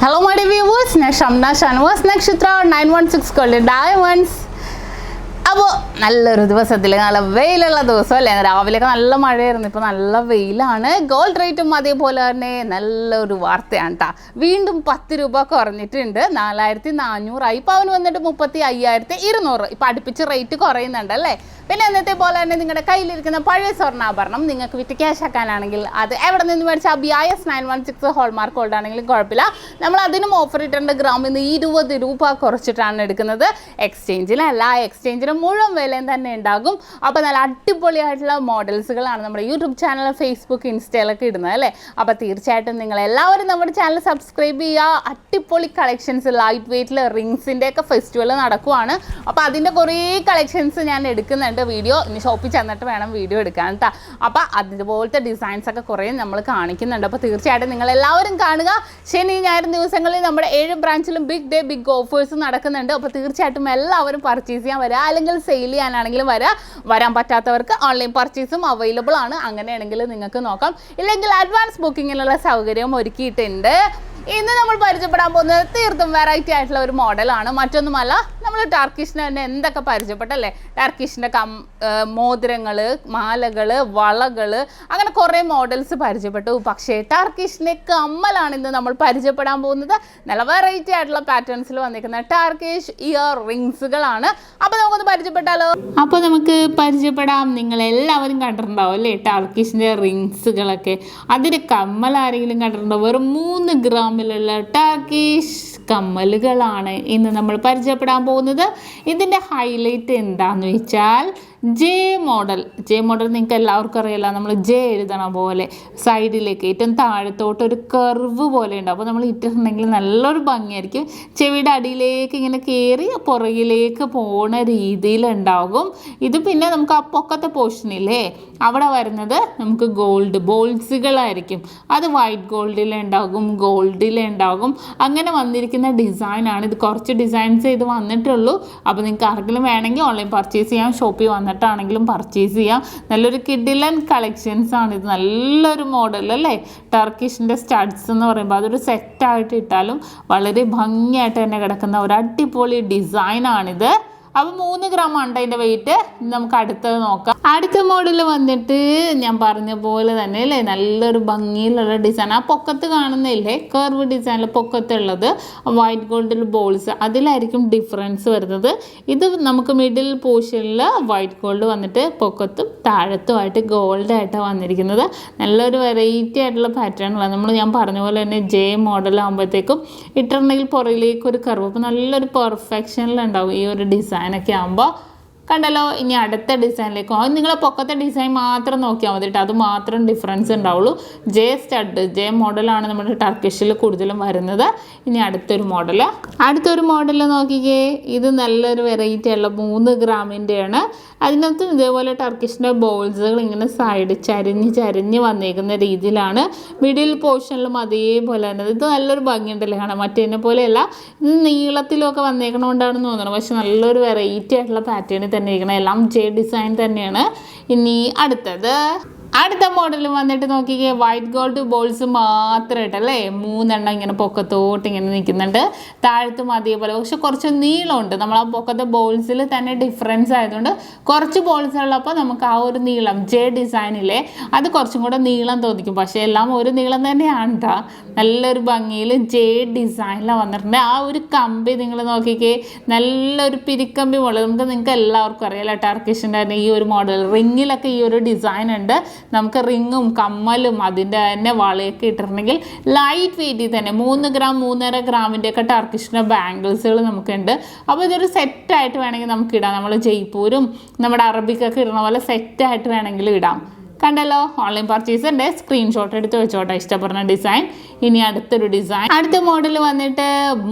Hello my dear viewers, SHAMNA Nakshathra 916 Golden Diamonds. അപ്പോൾ നല്ലൊരു ദിവസത്തിൽ നല്ല വെയിലുള്ള ദിവസമല്ലേ, രാവിലെയൊക്കെ നല്ല മഴയായിരുന്നു, ഇപ്പോൾ നല്ല വെയിലാണ്. ഗോൾഡ് റേറ്റും അതേപോലെ തന്നെ നല്ലൊരു വാർത്തയാണ് കേട്ടോ. വീണ്ടും 10 രൂപ കുറഞ്ഞിട്ടുണ്ട്, 4400 പവന് വന്നിട്ട് 35,200. ഇപ്പോൾ അടുപ്പിച്ച് റേറ്റ് കുറയുന്നുണ്ട് അല്ലേ. പിന്നെ എന്നത്തെ പോലെ തന്നെ നിങ്ങളുടെ കയ്യിലിരിക്കുന്ന പഴയ സ്വർണ്ണാഭരണം നിങ്ങൾക്ക് വിറ്റ് ക്യാഷ് ആക്കാനാണെങ്കിൽ അത് എവിടെ നിന്ന് മേടിച്ചാൽ BIS 916 ഹോൾമാർക്ക് ഗോൾഡ് ആണെങ്കിലും കുഴപ്പമില്ല. നമ്മൾ അതിനും ഓഫർ ഇട്ടുണ്ട്. ഗ്രാമിൽ നിന്ന് 20 രൂപ കുറച്ചിട്ടാണ് എടുക്കുന്നത്. എക്സ്ചേഞ്ചിലല്ല, എക്സ്ചേഞ്ചിന് മുഴുവൻ വിലയും തന്നെ ഉണ്ടാകും. അപ്പോൾ നല്ല അടിപൊളിയായിട്ടുള്ള മോഡൽസുകളാണ് നമ്മുടെ യൂട്യൂബ് ചാനൽ, ഫേസ്ബുക്ക്, ഇൻസ്റ്റയിലൊക്കെ ഇടുന്നത് അല്ലേ. അപ്പോൾ തീർച്ചയായിട്ടും നിങ്ങളെല്ലാവരും നമ്മുടെ ചാനൽ സബ്സ്ക്രൈബ് ചെയ്യുക. അടിപൊളി കളക്ഷൻസ്, ലൈറ്റ് വെയ്റ്റിൽ റിങ്സിൻ്റെ ഒക്കെ ഫെസ്റ്റിവൽ നടക്കുവാണ്. അപ്പോൾ അതിൻ്റെ കുറേ കളക്ഷൻസ് ഞാൻ എടുക്കുന്നുണ്ട്. വീഡിയോ ഇനി ഷോപ്പിൽ ചെന്നിട്ട് വേണം വീഡിയോ എടുക്കാൻ കേട്ടോ. അപ്പോൾ അതുപോലത്തെ ഡിസൈൻസ് ഒക്കെ കുറേ നമ്മൾ കാണിക്കുന്നുണ്ട്. അപ്പോൾ തീർച്ചയായിട്ടും നിങ്ങളെല്ലാവരും കാണുക. ശനി ഞായർ ദിവസങ്ങളിൽ നമ്മുടെ 7 ബ്രാഞ്ചിലും ബിഗ് ഡേ ബിഗ് ഓഫേഴ്സ് നടക്കുന്നുണ്ട്. അപ്പോൾ തീർച്ചയായിട്ടും എല്ലാവരും പർച്ചേസ് ചെയ്യാൻ വരിക, അല്ലെങ്കിൽ സെയിൽ ചെയ്യാനാണെങ്കിലും വരാൻ പറ്റാത്തവർക്ക് ഓൺലൈൻ പർച്ചേസും അവൈലബിൾ ആണ്. അങ്ങനെയാണെങ്കിൽ നിങ്ങൾക്ക് നോക്കാം. ഇല്ലെങ്കിൽ അഡ്വാൻസ് ബുക്കിങ്ങിനുള്ള സൗകര്യവും ഒരുക്കിയിട്ടുണ്ട്. ഇന്ന് നമ്മൾ പരിചയപ്പെടാൻ പോകുന്നത് തീർത്തും വെറൈറ്റി ആയിട്ടുള്ള ഒരു മോഡലാണ്. മറ്റൊന്നുമല്ല, നമ്മൾ ടർക്കിഷിന് തന്നെ എന്തൊക്കെ പരിചയപ്പെട്ടല്ലേ. ടർക്കിഷിൻ്റെ മോതിരങ്ങൾ, മാലകൾ, വളകൾ, അങ്ങനെ കുറേ മോഡൽസ് പരിചയപ്പെട്ടു. പക്ഷേ ടർക്കിഷിൻ്റെ കമ്മലാണ് ഇന്ന് നമ്മൾ പരിചയപ്പെടാൻ പോകുന്നത്. നല്ല വെറൈറ്റി ആയിട്ടുള്ള പാറ്റേൺസിൽ വന്നിരിക്കുന്ന ടർക്കിഷ് ഇയർ റിങ്സുകളാണ്. അപ്പോൾ നമുക്കൊന്ന് പരിചയപ്പെട്ടാലോ. അപ്പോൾ നമുക്ക് പരിചയപ്പെടാം. നിങ്ങളെല്ലാവരും കണ്ടിട്ടുണ്ടാവും അല്ലേ ടർക്കിഷിൻ്റെ റിങ്സുകളൊക്കെ. അതിൻ്റെ കമ്മൽ ആരെങ്കിലും കണ്ടിട്ടുണ്ടോ? വെറും 3 ഗ്രാമിലുള്ള ടർക്കിഷ് കമ്മലുകളാണ് ഇന്ന് നമ്മൾ പരിചയപ്പെടാൻ പോകുന്നത്. ഇതിൻ്റെ ഹൈലൈറ്റ് എന്താണെന്ന് വെച്ചാൽ ജെ മോഡൽ നിങ്ങൾക്ക് എല്ലാവർക്കും അറിയില്ല. നമ്മൾ ജെ എഴുതണ പോലെ സൈഡിലേക്ക് ഏറ്റവും താഴത്തോട്ട് ഒരു കർവ് പോലെ ഉണ്ടാവും. അപ്പോൾ നമ്മൾ ഇട്ടിട്ടുണ്ടെങ്കിൽ നല്ലൊരു ഭംഗിയായിരിക്കും. ചെവിയുടെ അടിയിലേക്ക് ഇങ്ങനെ കയറി പുറകിലേക്ക് പോണ രീതിയിലുണ്ടാകും. ഇത് പിന്നെ നമുക്ക് ആ പൊക്കത്തെ പോർഷനില്ലേ അവിടെ വരുന്നത് നമുക്ക് ഗോൾഡ് ബോൾസുകളായിരിക്കും. അത് വൈറ്റ് ഗോൾഡിലുണ്ടാകും, ഗോൾഡിലുണ്ടാകും. അങ്ങനെ വന്നിരിക്കുന്ന ഡിസൈനാണ് ഇത്. കുറച്ച് ഡിസൈൻസ് ഇത് വന്നിട്ടുള്ളൂ. അപ്പോൾ നിങ്ങൾക്ക് ആർക്കെങ്കിലും വേണമെങ്കിൽ ഓൺലൈൻ പർച്ചേസ് ചെയ്യാം, ഷോപ്പിൽ വന്നിട്ടാണെങ്കിലും പർച്ചേസ് ചെയ്യാം. നല്ലൊരു കിഡിലൻ കളക്ഷൻസ് ആണ് ഇത്. നല്ലൊരു മോഡൽ അല്ലേ. ടർക്കിഷിൻ്റെ സ്റ്റഡ്സ് എന്ന് പറയുമ്പോൾ അതൊരു സെറ്റായിട്ട് ഇട്ടാലും വളരെ ഭംഗിയായിട്ട് തന്നെ കിടക്കുന്ന ഒരു അടിപൊളി ഡിസൈനാണിത്. അപ്പോൾ 3 ഗ്രാം ഉണ്ട് അതിൻ്റെ വെയിറ്റ്. നമുക്ക് അടുത്തത് നോക്കാം. അടുത്ത മോഡൽ വന്നിട്ട് ഞാൻ പറഞ്ഞ പോലെ തന്നെ അല്ലേ നല്ലൊരു ഭംഗിയിലുള്ള ഡിസൈൻ. ആ പൊക്കത്ത് കാണുന്നില്ലേ കർവ് ഡിസൈനിൽ പൊക്കത്തുള്ളത് വൈറ്റ് ഗോൾഡിൽ ബോൾസ്, അതിലായിരിക്കും ഡിഫറൻസ് വരുന്നത്. ഇത് നമുക്ക് മിഡിൽ പോർഷനിൽ വൈറ്റ് ഗോൾഡ് വന്നിട്ട് പൊക്കത്തും താഴത്തുമായിട്ട് ഗോൾഡായിട്ടാണ് വന്നിരിക്കുന്നത്. നല്ലൊരു വെറൈറ്റി ആയിട്ടുള്ള പാറ്റേണുകളാണ്. ഞാൻ പറഞ്ഞ പോലെ തന്നെ ജെ മോഡലാകുമ്പോഴത്തേക്കും ഇട്ടിട്ടുണ്ടെങ്കിൽ പുറകിലേക്ക് ഒരു കർവ്, അപ്പോൾ നല്ലൊരു പെർഫെക്ഷനിലുണ്ടാവും ഈ ഒരു ഡിസൈൻ ഒക്കെ ആകുമ്പോൾ. കണ്ടല്ലോ. ഇനി അടുത്ത ഡിസൈനിലേക്ക് പോകും. നിങ്ങൾ പൊക്കത്തെ ഡിസൈൻ മാത്രം നോക്കിയാൽ മതി കേട്ടോ. അത് മാത്രം ഡിഫറൻസ് ഉണ്ടാവുള്ളൂ. ജെ മോഡലാണ് നമ്മുടെ ടർക്കിഷിൽ കൂടുതലും വരുന്നത്. ഇനി അടുത്തൊരു മോഡൽ നോക്കിക്കേ. ഇത് നല്ലൊരു വെറൈറ്റി ഉള്ള 3 ഗ്രാമിൻ്റെയാണ്. അതിനകത്ത് ഇതേപോലെ ടർക്കിഷിൻ്റെ ബോൾസുകൾ ഇങ്ങനെ സൈഡ് ചരിഞ്ഞ് വന്നേക്കുന്ന രീതിയിലാണ്. മിഡിൽ പോർഷനിലും അതേപോലെ തന്നെ. ഇത് നല്ലൊരു ഭംഗിയുണ്ടല്ലേ കാണാൻ. മറ്റേതിനെ പോലെയല്ല, ഇത് നീളത്തിലൊക്കെ വന്നേക്കണോണ്ടാണെന്ന് തോന്നുന്നു. പക്ഷെ നല്ലൊരു വെറൈറ്റി ആയിട്ടുള്ള പാറ്റേണിൽ തന്നെ ഇരിക്കണം. എല്ലാം ജെ ഡിസൈൻ തന്നെയാണ്. ഇനി അടുത്ത മോഡൽ വന്നിട്ട് നോക്കിക്കേ. വൈറ്റ് ഗോൾഡ് ബോൾസ് മാത്രമായിട്ടല്ലേ 3 എണ്ണം ഇങ്ങനെ പൊക്കത്തോട്ട് ഇങ്ങനെ നിൽക്കുന്നുണ്ട്. താഴത്തും അതേപോലെ. പക്ഷെ കുറച്ച് നീളമുണ്ട്. നമ്മൾ ആ പൊക്കത്തെ ബോൾസിൽ തന്നെ ഡിഫറൻസ് ആയതുകൊണ്ട് കുറച്ച് ബോൾസ് ഉള്ളപ്പോൾ നമുക്ക് ആ ഒരു നീളം ജെ ഡിസൈനില്ലേ അത് കുറച്ചും കൂടെ നീളം തോന്നിക്കും. പക്ഷേ എല്ലാം ഒരു നീളം തന്നെയാണ് കേട്ടോ. നല്ലൊരു ഭംഗിയിൽ ജെ ഡിസൈനിലാണ് വന്നിട്ടുണ്ട്. ആ ഒരു കമ്പി നിങ്ങൾ നോക്കിക്കേ. നല്ലൊരു പിരിക്കമ്പി മോഡൽ. നിങ്ങൾക്ക് എല്ലാവർക്കും അറിയാലോ ടർക്കിഷിൻ്റെ തന്നെ ഈ ഒരു മോഡൽ. റിങ്ങിലൊക്കെ ഈ ഒരു ഡിസൈൻ ഉണ്ട്. നമുക്ക് റിങ്ങും കമ്മലും അതിൻ്റെ തന്നെ വളയൊക്കെ ഇട്ടിട്ടുണ്ടെങ്കിൽ ലൈറ്റ് വെയിറ്റിൽ തന്നെ 3 ഗ്രാം 3.5 ഗ്രാമിൻ്റെ ഒക്കെ ടർക്കിഷിൻ്റെ ബാംഗിൾസുകൾ നമുക്കുണ്ട്. അപ്പോൾ ഇതൊരു സെറ്റായിട്ട് വേണമെങ്കിൽ നമുക്ക് ഇടാം. നമ്മൾ ജയ്പൂരും നമ്മുടെ അറബിക്കൊക്കെ ഇടുന്ന പോലെ സെറ്റായിട്ട് വേണമെങ്കിൽ ഇടാം. കണ്ടല്ലോ. ഓൺലൈൻ പർച്ചേസ് ഉണ്ട്. സ്ക്രീൻഷോട്ട് എടുത്ത് വെച്ചോട്ടെ ഇഷ്ടപ്പെടുന്ന ഡിസൈൻ. ഇനി അടുത്ത മോഡൽ വന്നിട്ട്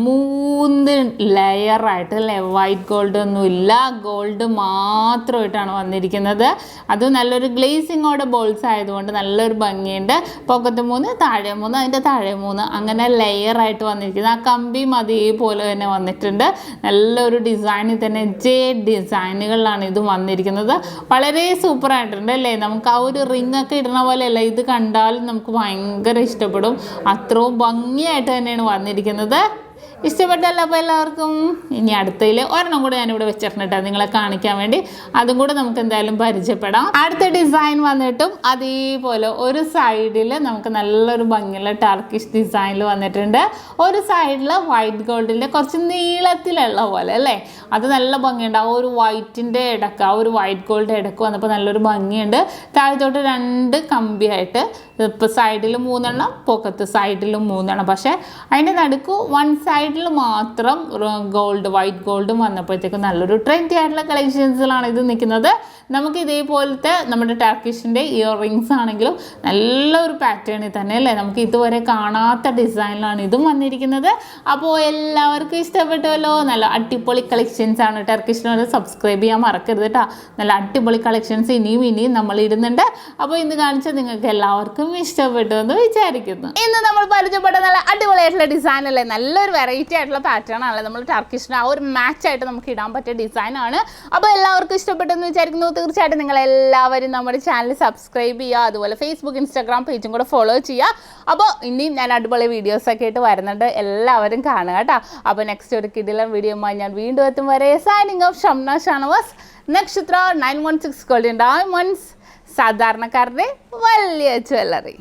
3 ലെയറായിട്ട് അല്ലേ. വൈറ്റ് ഗോൾഡ് ഒന്നുമില്ല, ഗോൾഡ് മാത്രമായിട്ടാണ് വന്നിരിക്കുന്നത്. അത് നല്ലൊരു ഗ്ലേസിങ്ങോടെ ബോൾസ് ആയതുകൊണ്ട് നല്ലൊരു ഭംഗിയുണ്ട്. പൊക്കത്ത് 3, താഴെ 3, അതിൻ്റെ താഴെ 3, അങ്ങനെ ലെയറായിട്ട് വന്നിരിക്കുന്നത്. ആ കമ്പിയും അതേപോലെ തന്നെ വന്നിട്ടുണ്ട്. നല്ലൊരു ഡിസൈനിൽ തന്നെ ജെ ഡിസൈനുകളിലാണ് ഇത് വന്നിരിക്കുന്നത്. വളരെ സൂപ്പറായിട്ടുണ്ട് അല്ലേ. നമുക്ക് ആ ഒരു ഗോൾഡ് റിംഗ് ഒക്കെ ഇടുന്ന പോലെയല്ല, ഇത് കണ്ടാൽ നമുക്ക് ഭയങ്കര ഇഷ്ടപ്പെടും. അത്രയും ഭംഗിയായിട്ട് തന്നെയാണ് വന്നിരിക്കുന്നത്. ഇഷ്ടപ്പെട്ടല്ലോ അപ്പോൾ എല്ലാവർക്കും? ഇനി അടുത്തതിൽ ഒരെണ്ണം കൂടെ ഞാനിവിടെ വെച്ചിട്ടുണ്ട് നിങ്ങളെ കാണിക്കാൻ വേണ്ടി, അതും കൂടെ നമുക്ക് എന്തായാലും പരിചയപ്പെടാം. അടുത്ത ഡിസൈൻ വന്നിട്ടും അതേപോലെ ഒരു സൈഡിൽ നമുക്ക് നല്ലൊരു ഭംഗിയുള്ള ടർക്കിഷ് ഡിസൈനിൽ വന്നിട്ടുണ്ട്. ഒരു സൈഡിൽ വൈറ്റ് ഗോൾഡിൻ്റെ കുറച്ച് നീളത്തിലുള്ള പോലെ അല്ലേ, അത് നല്ല ഭംഗിയുണ്ട്. ആ ഒരു വൈറ്റിൻ്റെ ഇടക്ക്, ആ ഒരു വൈറ്റ് ഗോൾഡ് ഇടക്ക് വന്നപ്പോൾ നല്ലൊരു ഭംഗിയുണ്ട്. താഴത്തോട്ട് 2 കമ്പിയായിട്ട്, ഇപ്പോൾ സൈഡിൽ 3 പൊക്കത്ത് സൈഡിലും 3, പക്ഷേ അതിൻ്റെ നടുക്ക് 1 സൈഡിൽ മാത്രം ഗോൾഡ്, വൈറ്റ് ഗോൾഡും വന്നപ്പോഴത്തേക്കും നല്ലൊരു ട്രെൻഡി ആയിട്ടുള്ള കളക്ഷൻസിലാണ് ഇത് നിൽക്കുന്നത്. നമുക്ക് ഇതേപോലത്തെ നമ്മുടെ ടർക്കിഷിൻ്റെ ഇയർ റിങ്സ് ആണെങ്കിലും നല്ലൊരു പാറ്റേണിൽ തന്നെ അല്ലേ, നമുക്ക് ഇതുവരെ കാണാത്ത ഡിസൈനിലാണ് ഇതും വന്നിരിക്കുന്നത്. അപ്പോൾ എല്ലാവർക്കും ഇഷ്ടപ്പെട്ടുമല്ലോ. നല്ല അടിപൊളി കളക്ഷൻസ് ആണ്. ടർക്കിഷിനോട് സബ്സ്ക്രൈബ് ചെയ്യാൻ മറക്കരുത് കേട്ടോ. നല്ല അടിപൊളി കളക്ഷൻസ് ഇനിയും നമ്മൾ ഇടുന്നുണ്ട്. അപ്പോൾ ഇന്ന് കാണിച്ചാൽ നിങ്ങൾക്ക് എല്ലാവർക്കും ഇഷ്ടപ്പെട്ടു എന്ന് വിചാരിക്കുന്നു. ഇന്ന് നമ്മൾ പരിചയപ്പെട്ട നല്ല അടിപൊളിയായിട്ടുള്ള ഡിസൈൻ അല്ലേ, നല്ലൊരു വെറൈറ്റി ആയിട്ടുള്ള പാറ്റേൺ ആണല്ലേ. നമ്മൾ ടർക്കിഷിന് ആ ഒരു മാച്ചായിട്ട് നമുക്ക് ഇടാൻ പറ്റിയ ഡിസൈനാണ്. അപ്പോൾ എല്ലാവർക്കും ഇഷ്ടപ്പെട്ടെന്ന് വിചാരിക്കുന്നു. തീർച്ചയായിട്ടും നിങ്ങൾ എല്ലാവരും നമ്മുടെ ചാനൽ സബ്സ്ക്രൈബ് ചെയ്യുക, അതുപോലെ ഫേസ്ബുക്ക് ഇൻസ്റ്റാഗ്രാം പേജും കൂടെ ഫോളോ ചെയ്യുക. അപ്പോൾ ഇനിയും ഞാൻ അടിപൊളി വീഡിയോസൊക്കെ ആയിട്ട് വരുന്നുണ്ട്, എല്ലാവരും കാണുക കേട്ടോ. അപ്പോൾ നെക്സ്റ്റ് ഒരു കിടിലൻ വീഡിയോയുമായി ഞാൻ വീണ്ടും എത്തും വരെ സൈനിങ് ഓഫ് ഷംന ഷാനവാസ്, നക്ഷത്ര 916 ഗോൾഡൻ ഡയമണ്ട്സ്, സാധാരണക്കാരുടെ വലിയ ജ്വല്ലറി.